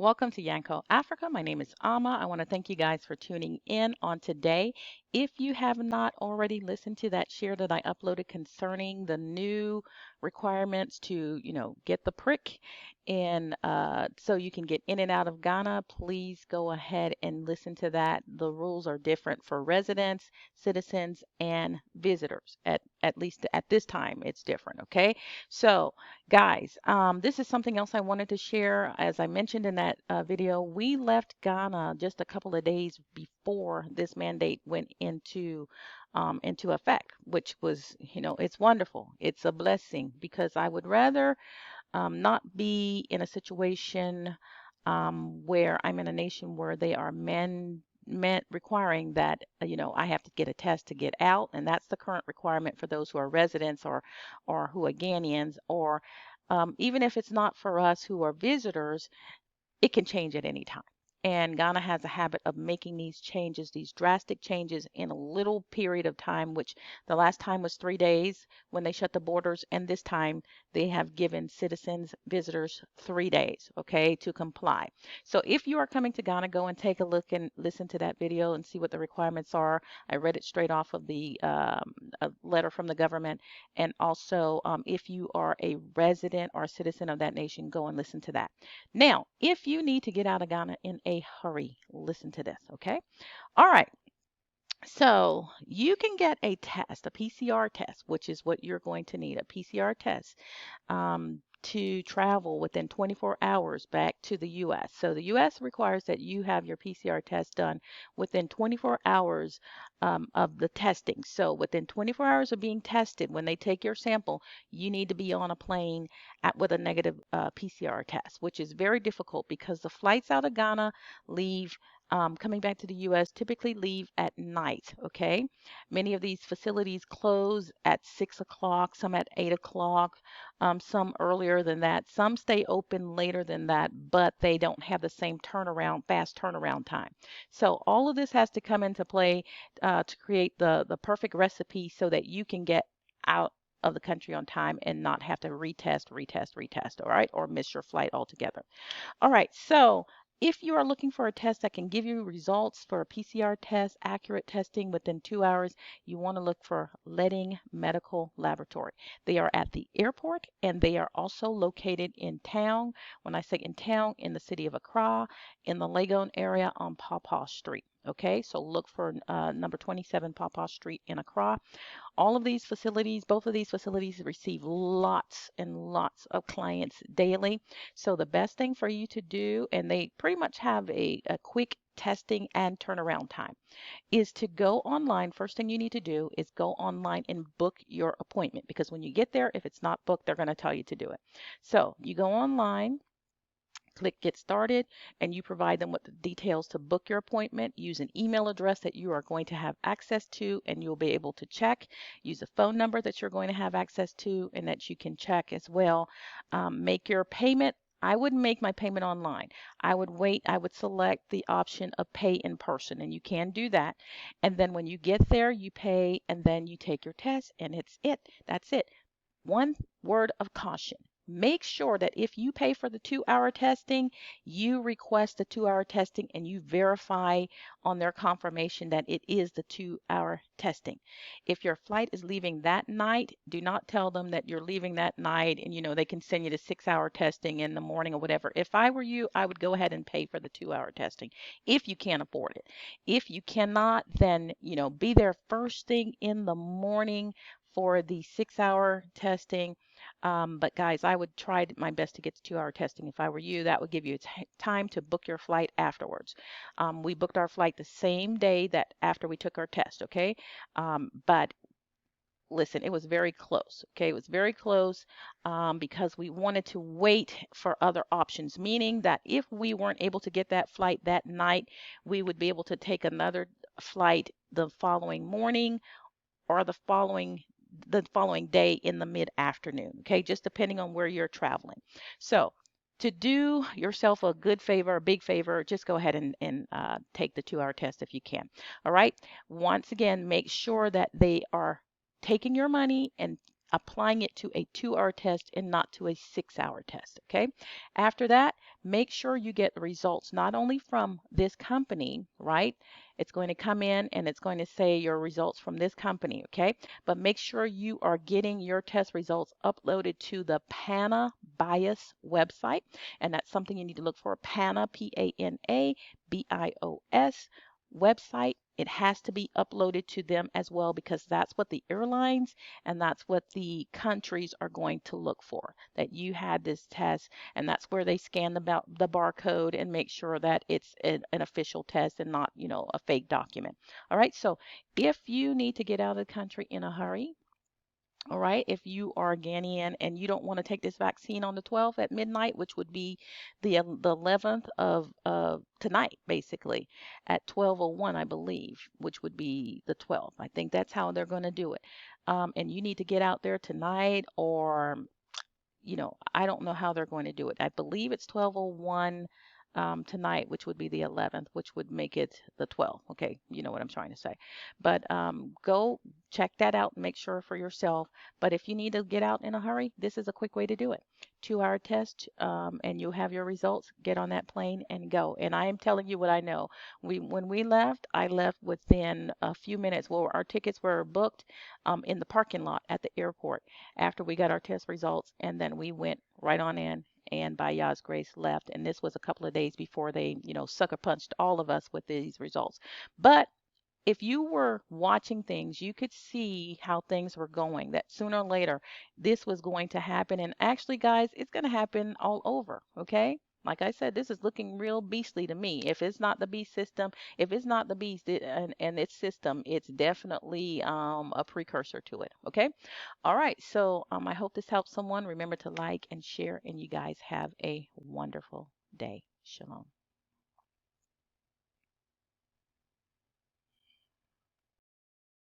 Welcome to Yenko, Africa. My name is Ama. I want to thank you guys for tuning in on today. If you have not already listened to that share that I uploaded concerning the new requirements to, get the prick and so you can get in and out of Ghana, please go ahead and listen to that. The rules are different for residents, citizens, and visitors. At least at this time, it's different. Okay, so guys, this is something else I wanted to share. As I mentioned in that video, we left Ghana just a couple of days before this mandate went into effect, which was, it's wonderful. It's a blessing because I would rather not be in a situation where I'm in a nation where they are meant requiring that I have to get a test to get out, and that's the current requirement for those who are residents or who are Ghanaians, or even if it's not for us who are visitors, it can change at any time. And Ghana has a habit of making these changes, these drastic changes, in a little period of time, which the last time was 3 days when they shut the borders. And this time they have given citizens, visitors 3 days, okay, to comply. So if you are coming to Ghana, go and take a look and listen to that video and see what the requirements are. I read it straight off of the a letter from the government. And also, if you are a resident or a citizen of that nation, go and listen to that. Now, if you need to get out of Ghana in a hurry, listen to this, okay? All right. So you can get a test, a PCR test, which is what you're going to need, a PCR test to travel within 24 hours back to the U.S. So the U.S. requires that you have your PCR test done within 24 hours of the testing. So within 24 hours of being tested, when they take your sample, you need to be on a plane with a negative PCR test, which is very difficult because the flights out of Ghana leave coming back to the U.S. typically leave at night, okay? Many of these facilities close at 6 o'clock, some at 8 o'clock, some earlier than that. Some stay open later than that, but they don't have the same fast turnaround time. So all of this has to come into play to create the perfect recipe so that you can get out of the country on time and not have to retest, all right, or miss your flight altogether. All right, so if you are looking for a test that can give you results for a PCR test, accurate testing within 2 hours, you want to look for Leading Medical Laboratory. They are at the airport and they are also located in town. When I say in town, in the city of Accra, in the Legon area on Pawpaw Street. Okay, so look for number 27 Pawpaw Street in Accra. All of these facilities, both of these facilities receive lots and lots of clients daily. So the best thing for you to do, and they pretty much have a quick testing and turnaround time, is to go online. First thing you need to do is go online and book your appointment, because when you get there, if it's not booked, they're going to tell you to do it. So you go online, click get started, and you provide them with the details to book your appointment. Use an email address that you are going to have access to and you'll be able to check. Use a phone number that you're going to have access to and that you can check as well. Make your payment. I wouldn't make my payment online. I would wait. I would select the option of pay in person, and you can do that. And then when you get there, you pay and then you take your test, and it's it. That's it. One word of caution. Make sure that if you pay for the 2 hour testing, you request the 2 hour testing and you verify on their confirmation that it is the 2 hour testing. If your flight is leaving that night, do not tell them that you're leaving that night and they can send you the 6 hour testing in the morning or whatever. If I were you, I would go ahead and pay for the 2 hour testing if you can't afford it. If you cannot, then be there first thing in the morning for the 6 hour testing. But guys, I would try my best to get to 2 hour testing if I were you. That would give you time to book your flight afterwards. We booked our flight the same day that after we took our test, okay? But listen, it was very close, okay? It was very close because we wanted to wait for other options, meaning that if we weren't able to get that flight that night, we would be able to take another flight the following morning or the following day in the mid-afternoon, okay, just depending on where you're traveling. So to do yourself a good favor, a big favor, just go ahead and take the 2 hour test if you can. All right. Once again, make sure that they are taking your money and applying it to a 2-hour test and not to a 6-hour test. Okay. After that, make sure you get the results not only from this company, right? It's going to come in and it's going to say your results from this company. Okay. But make sure you are getting your test results uploaded to the Panabios website. And that's something you need to look for. Pana, Panabios website. It has to be uploaded to them as well because that's what the airlines and that's what the countries are going to look for, that you had this test, and that's where they scan the barcode and make sure that it's an official test and not, a fake document. All right, so if you need to get out of the country in a hurry, all right, if you are a Ghanaian and you don't want to take this vaccine on the 12th at midnight, which would be the 11th of tonight, basically at 12:01, I believe, which would be the 12th. I think that's how they're going to do it. And you need to get out there tonight, or I don't know how they're going to do it. I believe it's 12:01 tonight, which would be the 11th, which would make it the 12th. Okay, you know what I'm trying to say. But go check that out and make sure for yourself. But if you need to get out in a hurry, this is a quick way to do it. 2-hour test, and you'll have your results. Get on that plane and go. And I am telling you what I know. When we left, I left within a few minutes. Well, our tickets were booked in the parking lot at the airport after we got our test results, and then we went right on in and by Yah's grace left. And this was a couple of days before they, sucker punched all of us with these results. But if you were watching things, you could see how things were going, that sooner or later this was going to happen. And actually, guys, it's going to happen all over. Okay. Like I said, this is looking real beastly to me. If it's not the beast system, if it's not the beast and its system, it's definitely a precursor to it. Okay. All right. So I hope this helps someone. Remember to like and share, and you guys have a wonderful day. Shalom.